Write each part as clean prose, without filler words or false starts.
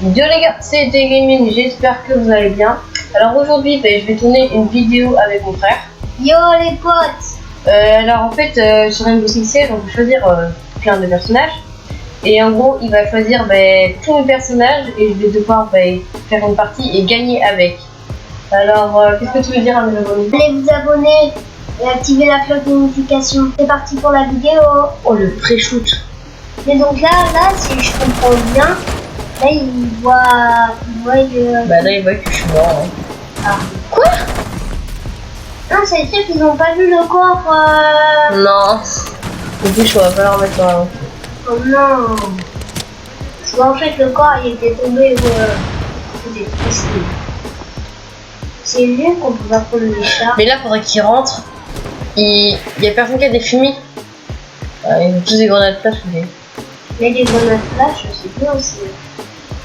Yo les gars, c'est Gaming, j'espère que vous allez bien. Alors aujourd'hui, je vais tourner une vidéo avec mon frère. Yo les potes. Alors en fait, sur Rainbow Six Siege, on peut choisir plein de personnages. Et en gros, il va choisir tous mes personnages et je vais devoir faire une partie et gagner avec. Alors, qu'est-ce que tu veux dire à mes abonnés? Allez vous abonner et activer la cloche de notification. C'est parti pour la vidéo. Oh, le pré-shoot. Mais donc là, si je comprends bien, là il voit que... Bah là, il voit que je suis mort. Hein. Ah. Quoi? Non, c'est les trucs qu'ils n'ont pas vu le corps. Non. Du coup, je vais pas leur mettre dans. Oh non. Parce qu'en fait, le corps il était tombé c'était triste. C'est lui qu'on peut pas prendre les chats. Mais là, faudrait qu'il rentre. Il y a personne qui a des fumis. Ils ont tous des grenades flash ou des. Mais les grenades flash, c'est bien aussi.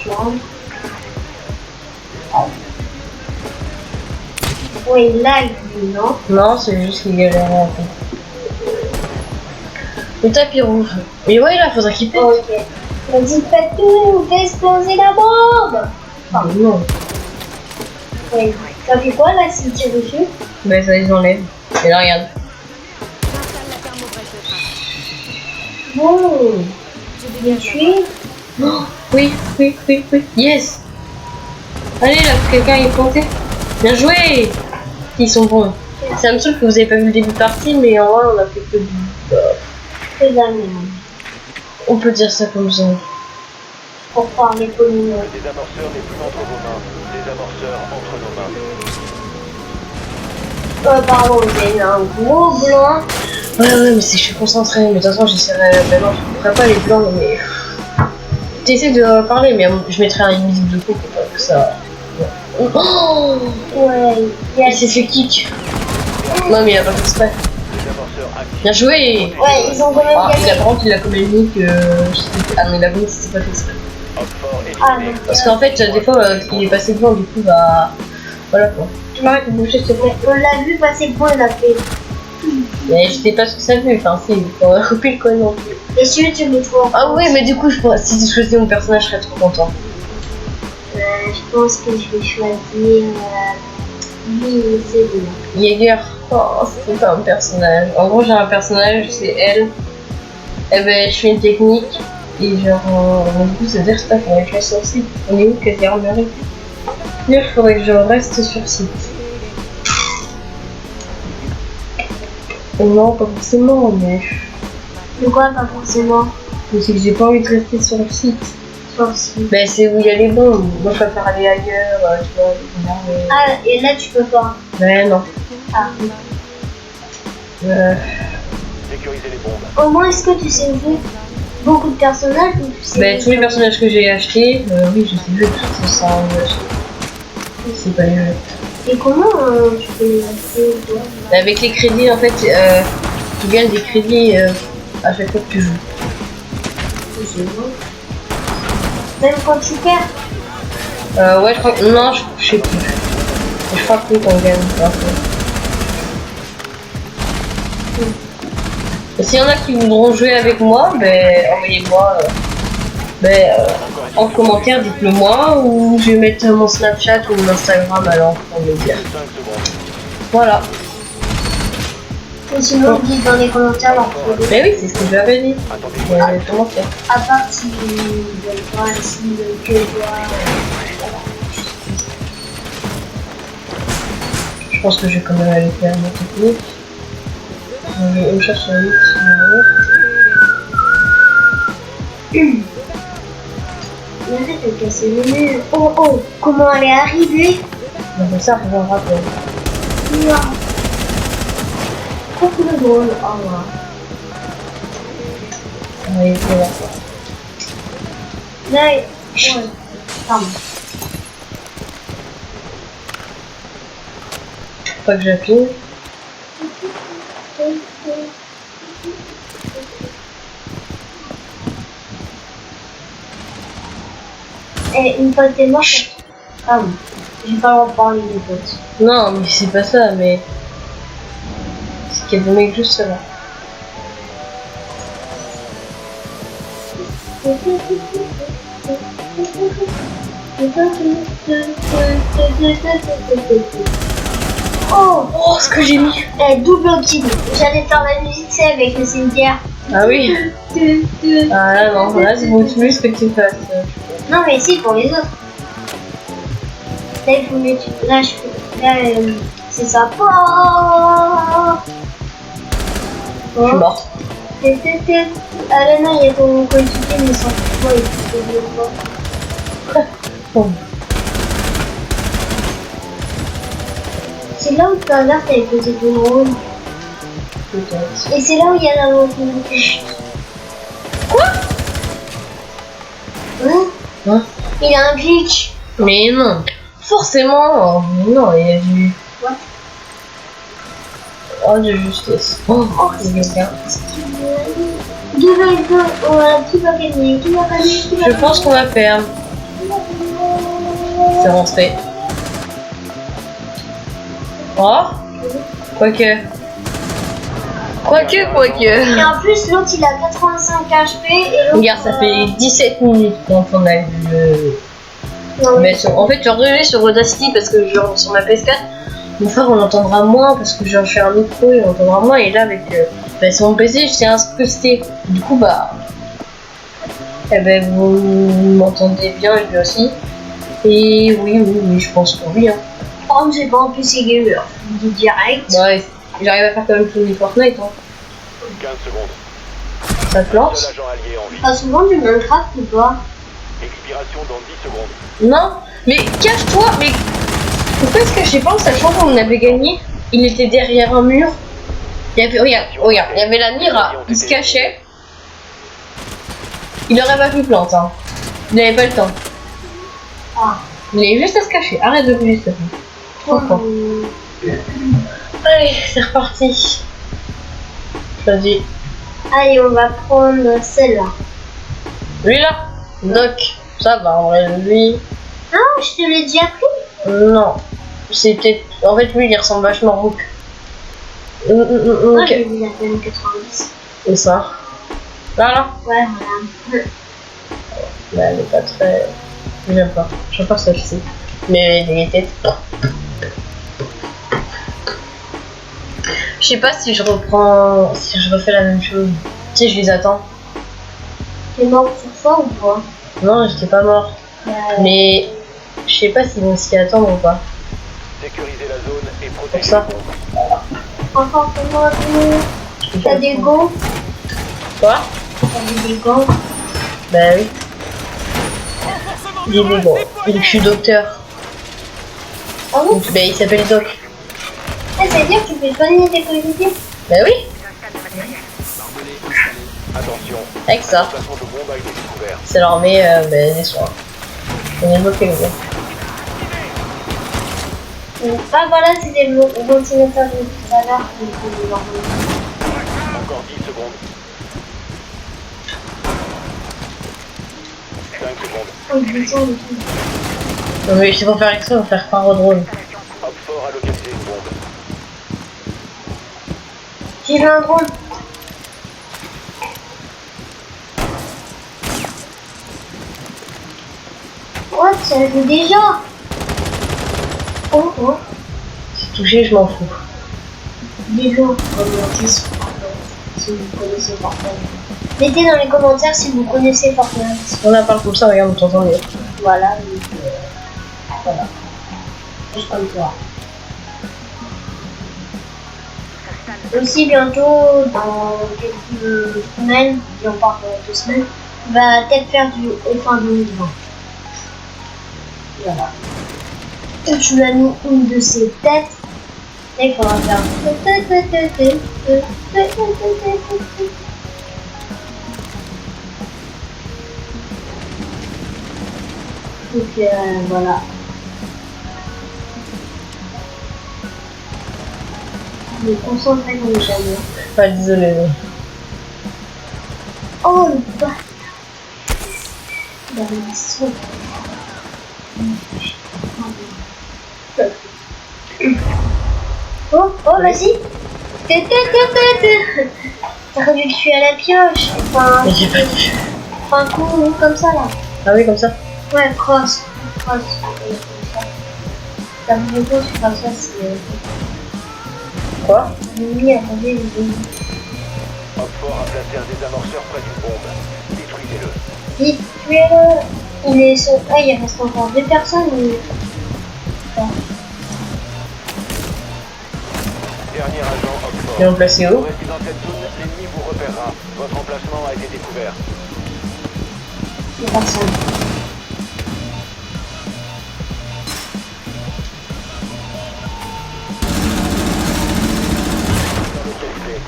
Tu rentres. Oui, là, il dit non. Non, c'est juste qu'il galère en fait. Le tapis rouge. Mais ouais, là, faudrait qu'il pète. Oh, ok. Vas-y, faites tout, fais exploser la bombe. Ah, non. Oui. Ça fait quoi là s'il tire dessus? Mais ça les enlève. Et là, regarde. Bon. Je suis. Oh, oui. Yes. Allez, là, quelqu'un est planté. Bien joué. Ils sont bons. Ça me saoule que vous avez pas vu le début de partie, mais en vrai, on a fait que du. C'est de la merde. On peut dire ça comme ça. Pour parler polynôme. Les amorceurs n'est plus entre vos mains. Les amorceurs entre nos mains. Pardon, j'ai eu un gros blanc. Ouais, mais c'est je suis concentrée. Mais de toute façon, j'essaierai la balance. Je ferai pas les blancs, mais. T'essaies de parler, mais je mettrai une musique de coupe pour que ça. Oh, Ouais. il s'est fait kick. Non, mais il a pas fait exprès. Les amorceurs actifs. Bien joué. Ouais, ils ont quand même Ah, il a gagné. par contre, il a quand même mis que. Ah non, il a mis que c'était pas fait exprès. Fort Ah, éliminé. donc, Parce qu'en fait, des fois, il est passé devant, du coup, bah. Voilà quoi. Tu m'arrêtes de bouger, s'il te plaît. on l'a vu passer le point, il a fait. Mais je sais pas ce que ça veut. Enfin, si, il faut couper le con non plus. Et celui tu mets trop. Ah oui, mais du coup, si tu choisis mon personnage, je serais trop content. Je pense que je vais choisir. Lui, c'est lui. Jäger. Oh, c'est pas un personnage. En gros, j'ai un personnage, c'est elle. Et je fais une technique. Et genre, du coup, c'est-à-dire que il faudrait que je reste sur site. On est où que j'ai remarqué? Il faudrait que je reste sur site. Non, pas forcément, mais. De quoi, pas forcément? C'est que j'ai pas envie de rester sur le site. Sur le site. Ben, c'est où il y a les bombes. Moi, je préfère aller ailleurs, tu vois. Ah, et là, tu peux pas. Ben, non. Ah. Sécuriser les bombes. Au moins, est-ce que tu sais jouer beaucoup de personnages ou tu sais Ben, tous les personnages que j'ai achetés, oui, je sais jouer tout ça. C'est pas les jeux. Et comment tu peux les acheter toi? Avec les crédits, en fait, tu gagnes des crédits à chaque fois que tu joues. Même quand tu perds? Ouais, je crois que. Non, je sais plus. Je crois que qu'on gagne. Et s'il y en a qui voudront jouer avec moi, ben envoyez-moi en commentaire, dites-le moi, ou je vais mettre mon Snapchat ou mon Instagram alors pour me dire. 5 secondes. Voilà. Ou sinon, dites dans les commentaires leur pseudo. Mais oui, c'est ce que j'avais dit. Attendez. Comment faire? À part s'ils veulent pas, s'ils veulent que voir. Je pense que je vais quand même aller faire ma technique. On cherche un autre. Mais arrête de casser le mur. Oh oh, comment elle est arrivée? Mais ça, je me rappelle. Waouh. Trop de drôle. Oh wow. Oui, c'est là. Là, ouais. Pardon. Faut pas que j'appuie. Et une fois que t'es mort, ah oui, j'ai pas le droit de parler des potes. Non, mais c'est pas ça, mais. C'est qu'il y a des mecs juste là. Oh, ce que j'ai mis. double kill. J'allais faire la musique, c'est avec le cimetière. Ah oui. Ah là non, là c'est beaucoup plus que tu fasses. Non mais si, pour les autres. Là, il faut mettre... Là, je fais... Là, c'est ça. Oh, Je suis morte. Ah là non, il y a ton coéquipier, mais sans moi, il faut que je le vois. Oh. C'est là où par hasard t'avais posé ton drone. Peut-être. Et c'est là où il y a la montagne. Quoi? Hein? Hein? Il a un glitch. Mais non. Forcément. Mais non, il y a du... What? Oh, de justesse. Oh, c'est quelqu'un. Qui va gagner? Qui va gagner? Je pense qu'on va perdre. C'est rentré. Oh. Quoique. Et en plus, l'autre il a 85 HP et l'autre. Regarde, ça fait 17 minutes quand on a vu le. Non, Mais en fait, je suis sur Audacity parce que genre, sur ma PS4, mon frère on l'entendra moins parce que j'ai fait un micro et on l'entendra moins. Et là, avec sur mon PC, je t'ai incrusté. Du coup, bah. Eh ben, vous m'entendez bien et lui aussi. Et oui, je pense que oui. Hein. Oh, j'ai pas un PC gamer. Je dis direct. Ouais, j'arrive à faire quand même tout le Fortnite. Hein. 15 secondes. Ça te lance? Seul agent allié en vie. Pas souvent du Minecraft ou pas? Expiration dans 10 secondes. Non, mais cache-toi, mais pourquoi est-ce que je sais pas, sachant qu'on avait gagné, il était derrière un mur. Il y avait, regarde, il y avait la Mira, il se cachait. Il aurait pas pu planter, hein. Il n'avait pas le temps. Ah. Il est juste à se cacher, arrête de bouger s'il te plaît. Franchement. Allez, c'est reparti. Choisis. Allez, on va prendre celle-là. Lui là, Doc, ça va en vrai, lui. Ah, je te l'ai déjà pris. Non, c'est peut-être. En fait, lui il ressemble vachement au Rook. Moi, Ok. j'ai mis la peine 90. Et ça. Là. Ouais, voilà. Bah, elle est pas très. J'aime pas. J'aime pas celle-ci. Mais il était. Je sais pas si je reprends. Si je refais la même chose. Tu sais, je les attends. T'es mort sur ça ou pas? Non, j'étais pas mort. Mais. Je sais pas s'ils vont s'y attendre ou pas. Sécuriser la zone et Pour protéger ça. les bombes. Encore pour moi, t'as des gants? Quoi? T'as des gants? Bah oui. Il est bon. Donc je suis docteur. Ah bon? Donc, bah il s'appelle Doc. Ah, ça veut dire que tu peux soigner tes coéquipiers? Bah oui. Attention, Avec ça. l'emplacement de bombe a été découvert. Ça leur met des soins. On est bloqué le gars. Ah voilà, c'était le ventilateur de tout à l'heure. Encore 10 secondes. 5 secondes. Oh, le bouton, le truc. Non mais c'est pour faire exprès, on va faire croire au drone. Hop fort a localisé une bombe. J'ai vu un drone. What, ça joue déjà? Oh, oh. C'est touché, je m'en fous. Déjà, commentez sur Fortnite si vous connaissez Fortnite. Mettez dans les commentaires si vous connaissez Fortnite. On la parle comme ça, regarde, on t'entend mieux. Voilà. Voilà. Juste comme toi. Aussi bientôt, dans quelques semaines, et on parle de 2 semaines, on va peut-être faire du F1 2020. Voilà. Et tu m'as mis une de ces têtes. Et il faudra faire. Donc voilà. Je me concentrer comme jamais. Pas désolé. Oh le bâtard. Dans le son. Oh, vas-y. T'aurais dû le tuer à la pioche. Enfin, Mais j'ai pas touché. un coup comme ça là. Ah oui, comme ça. Ouais, cross. T'as vu quoi sur ça, c'est... Quoi? Oui, attendez, les deux. Hopfort a placé un désamorceur près d'une bombe. Détruisez-le. Vite, tuez-le. Il est sur... Ah, il reste encore 2 personnes. Dernier agent Hopfort. Bien placé Vous où? restez dans cette zone, l'ennemi vous repérera. Votre emplacement a été découvert. Il y a personne. Localisé.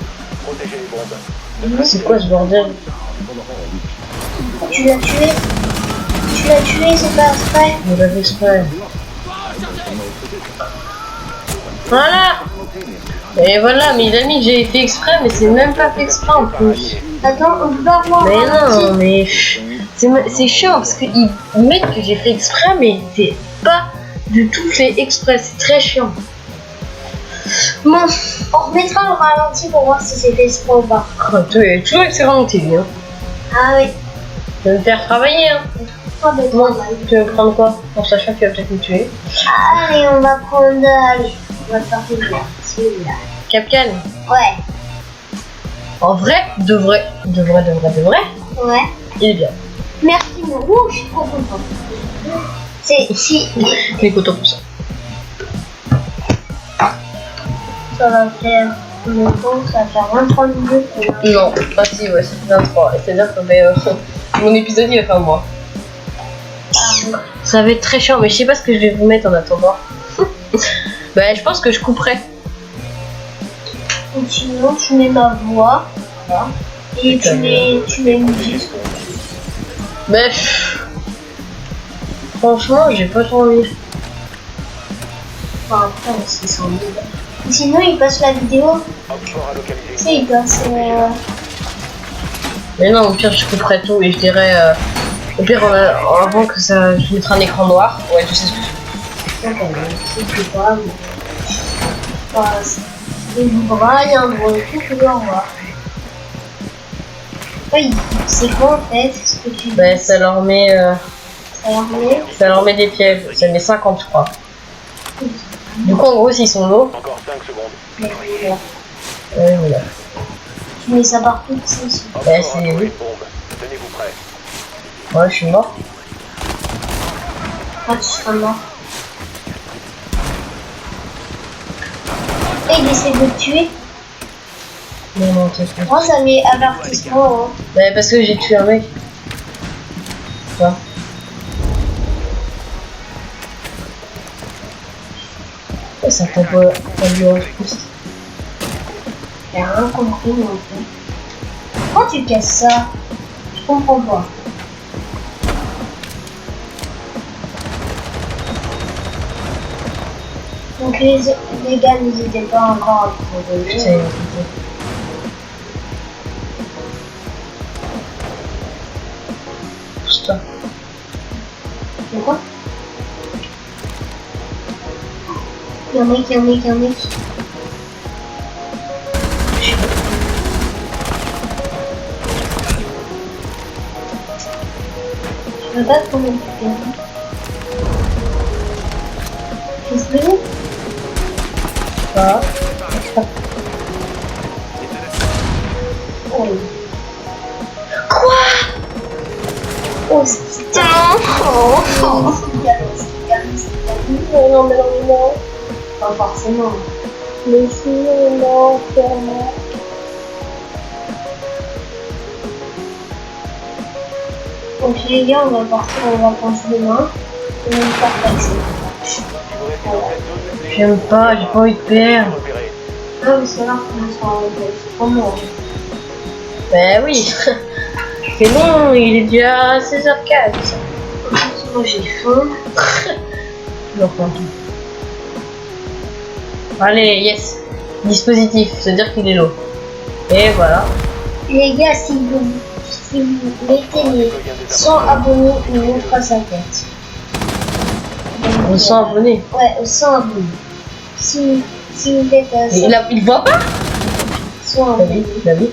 Protégez les bombes. C'est quoi ce bordel? Tu l'as tué. Tu l'as tué, c'est pas exprès. Je l'avais exprès. Voilà! Et voilà, mes amis, j'ai fait exprès, mais c'est même pas fait exprès en plus. Attends, on peut pas voir. Mais non, mais c'est chiant parce qu'ils mettent que j'ai fait exprès, mais c'est pas du tout fait exprès, c'est très chiant. Bon, On remettra le ralenti pour voir si c'est fait exprès ou pas. tu es toujours excellent TV, hein. Ah oui. Tu vas me faire travailler, hein. Ah, ben, Bon, tu veux prendre quoi? En sachant que tu vas peut-être me tuer. allez, on va prendre... Allez, on va faire celui-là. Capcan, Ouais. en vrai, de vrai, Ouais. il est bien. Merci, mon ouh, je suis trop content. C'est si Il est content pour ça. ça va faire longtemps, ça va faire 23 minutes. Non, ah si, ouais, c'est 23. C'est-à-dire que mon épisode il va faire moi. Ça va être très chiant, mais je sais pas ce que je vais vous mettre en attendant. Bah, je pense que je couperai. Et sinon, tu mets ma voix. Voilà. Et tu mets musique. Mais franchement, j'ai pas trop envie. Enfin, après, c'est 100 000. Et sinon, il passe la vidéo. Hopfort a localisé. Tu sais, il passe. Mais non, au pire, je couperai tout et je dirais. Au pire, avant que ça, je mettrai un écran noir. Ouais, tu sais ce que je fais. Ok, je sais pas. Mais... Enfin, c'est du bras, il y a un gros truc, tu dois voir. Oui, c'est quoi en fait ce que tu dis? Bah, ça leur met. Ça leur met. Des pièges. Ça met 50, je crois. Du coup, en gros, s'ils sont low. Encore 5 secondes. Ouais, voilà. Tu mets ça partout, c'est ça. Hopfort Bah, a c'est- trouvé une bombe. Tenez-vous prêts. Ouais, je suis mort. Ah, tu seras mort. Et il essaie de te tuer. Non, t'es pas. Moi, ça met avertissement. Hein. Bah, parce que j'ai tué un mec. Ça. Ouais, ça prend pas du boost. J'ai rien compris, mais en fait. Pourquoi tu casses ça? Je comprends pas. Donc les gars n'hésitez pas encore à trouver. Putain, putain. C'est quoi? Il y a un mec. Je veux pas comment tu fais. Qu'est-ce que c'est? Ah. Oh. Quoi? Oh, c'est putain! Oh, c'est calme. Non, mais non. Pas forcément. Mais si, non, clairement. Donc les gars, on va partir en vacances demain. Et on va faire taxer. Si vous restez dans cette zone, l'ennemi J'aime pas, j'ai pas envie de perdre. repéré. Ah, mais c'est là qu'on sera en vacances. C'est trop mort. Bah oui. C'est bon, il est déjà 16h04. Moi j'ai faim. Toujours pas. Allez, yes. Dispositif, c'est-à-dire qu'il est low. Et voilà. Les gars, si vous mettez les 100 abonnés, il montrera sa tête. On sent abonné. Ouais, 100 abonnés. Si vous êtes à 100 Il voit pas? 100 Bah abonnés, oui, bah oui.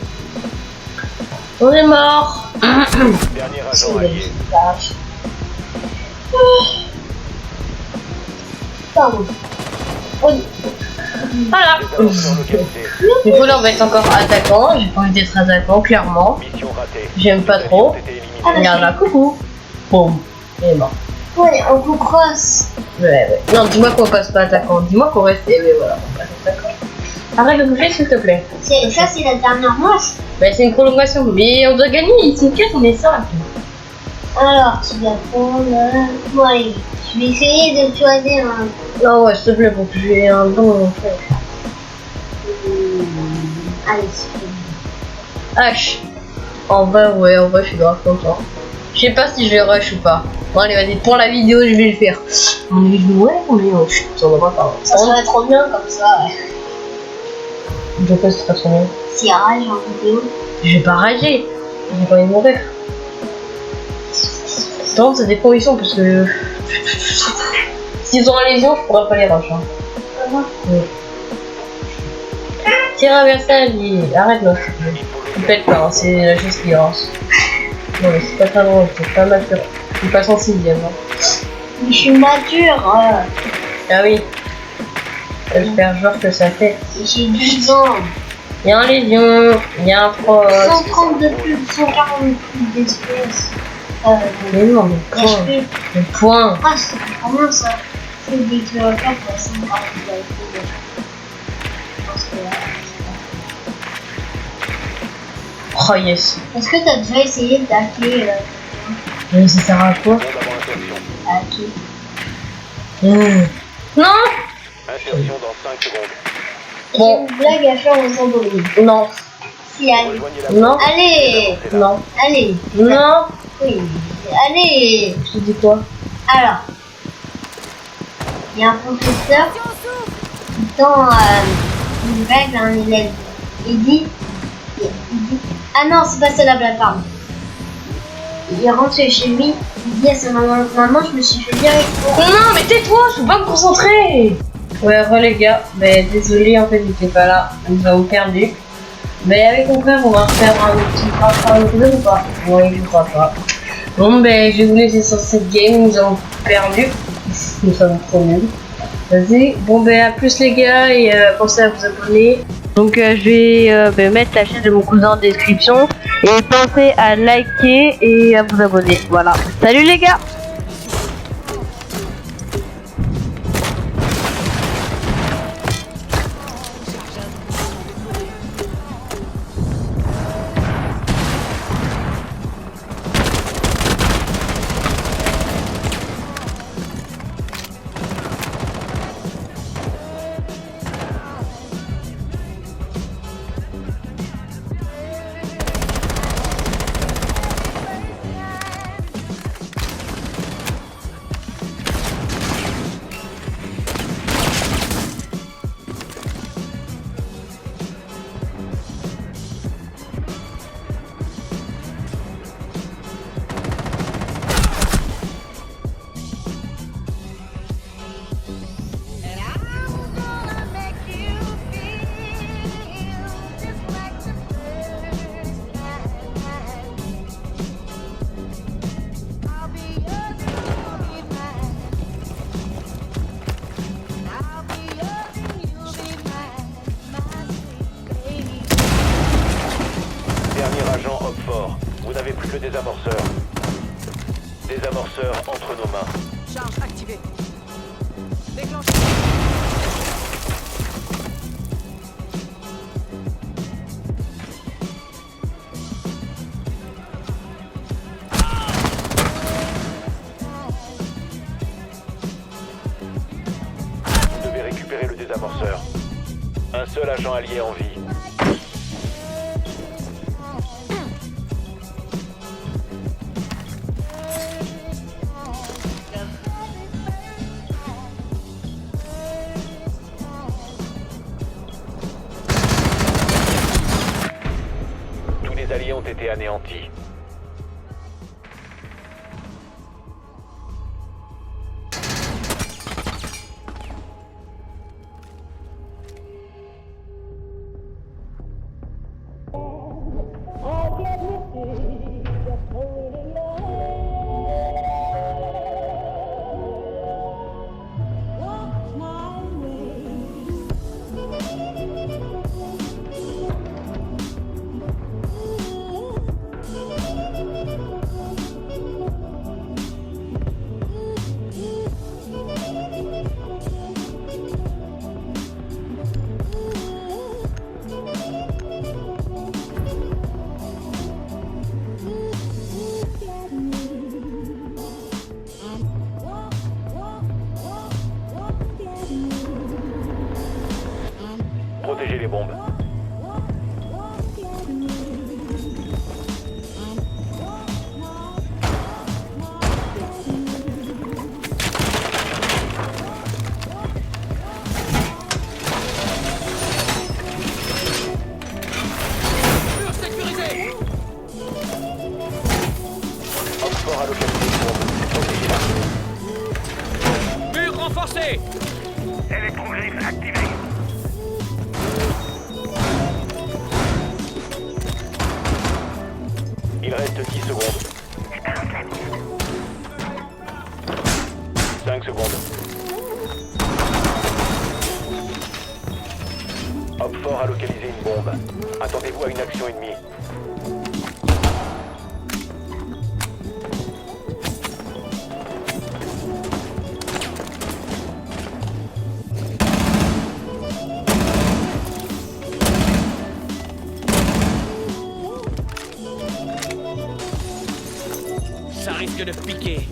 On est mort. Dernier agent allié. Pardon. Oui. Voilà. Des amorceurs localisés. Du coup, là, on va être encore attaquant. J'ai pas envie d'être attaquant, clairement. Mission ratée. J'aime pas Les avions trop. ont été éliminés. Ah, Regarde là, coucou. Boum. Il est mort. Ouais, on vous crosse. Ouais. Non, dis-moi qu'on passe pas attaquant. Dis-moi qu'on reste. Mais voilà, on passe attaquant. Arrête de bouger, s'il te plaît. Ça, c'est la dernière manche. Bah, c'est une prolongation. Mais on doit gagner. C'est une quête, on est 5. Alors, tu vas prendre. Bon, allez, je vais essayer de choisir un. Non, ouais, s'il te plaît, pour que j'ai un bon. En fait. Allez, c'est H. En vrai, ouais, en vrai, je suis grave content. Je sais pas si je vais rush ou pas. Bon, allez, vas-y, pour la vidéo, je vais le faire. On est joué, mais je suis on va pas. Ça serait trop bien comme ça, ouais. De quoi c'est très bien. Si rage en vidéo. Je vais pas rager. J'ai pas envie de mourir. Non, ça dépend où ils sont parce que. S'ils ont un lésion, je pourrais pas les rush. Hein. Oui. Tire inversé, arrête là. Tu pètes pas, hein, c'est la chose qui avance. Non, mais c'est pas très drôle, c'est pas mature. Je suis pas sensible, hein. Mais je suis mature. Ah oui. J'espère genre que ça fait. J'ai 12 ans. Il y a un lésion, il y a un frost. 130 de plus, 140 de plus d'espèces. Mais non, mais point. HP. Le point. Ah, c'est comment ça? C'est des kilomètres pour 140 de Je pense que là. Oh yes. Est-ce que t'as déjà essayé d'hacker Mais ça sert à quoi? Bombe avant insertion. hacker Non. Insertion dans 5 secondes. J'ai Bon. une blague à faire aux androïdes. Non. Si, allez. Rejoignez la Non. Allez. Non. Allez. Non. Oui. Allez. Je te dis quoi? Alors. Il y a un professeur dans une règle à un élève. Il dit. Ah non, c'est pas ça la blague, pardon. Il rentre chez lui, il dit à sa maman, maman, je me suis fait virer pour. Non, mais tais-toi, je peux pas me concentrer. Ouais, re les gars, mais désolé, en fait, j'étais pas là. Nous avons perdu. Mais avec mon frère, on va faire un petit épisode ou pas? Oui, je crois pas. Bon, ben, je vais vous laisser sur cette game. Nous avons perdu. Nous sommes trop nuls. Vas-y. Bon, ben, à plus, les gars, et pensez à vous abonner. Donc, je vais mettre la chaîne de mon cousin en description. Et pensez à liker et à vous abonner. Voilà. Salut, les gars! Dernier agent homme fort. Vous n'avez plus que des amorceurs. Des amorceurs entre nos mains. Charge activée. Déclenché. Vous devez récupérer le désamorceur. Un seul agent allié en vie. Tous les alliés ont été anéantis. bombes. Mur sécurisé. Oxford a localisé une bombe. Protégez-la. Mur renforcé. Électroglyphe activé. Il reste 10 secondes. 5 secondes. Oxford a localisé une bombe. Attendez-vous à une action ennemie. Ça risque de piquer.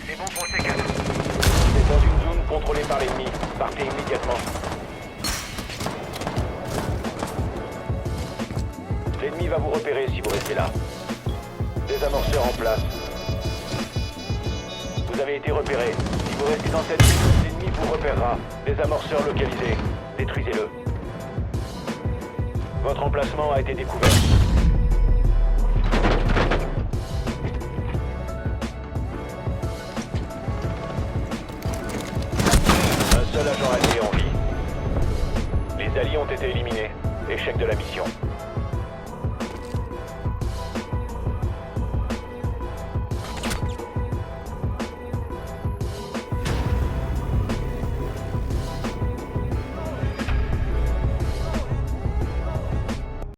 C'est bon pour ces gars. C'est dans une zone contrôlée par l'ennemi. Partez immédiatement. L'ennemi va vous repérer si vous restez là. Désamorceur en place. Vous avez été repéré. Si vous restez dans cette zone, l'ennemi vous repérera. Désamorceur localisé. Détruisez-le. Votre emplacement a été découvert. Un seul agent allié en vie. Les alliés ont été éliminés. Échec de la mission.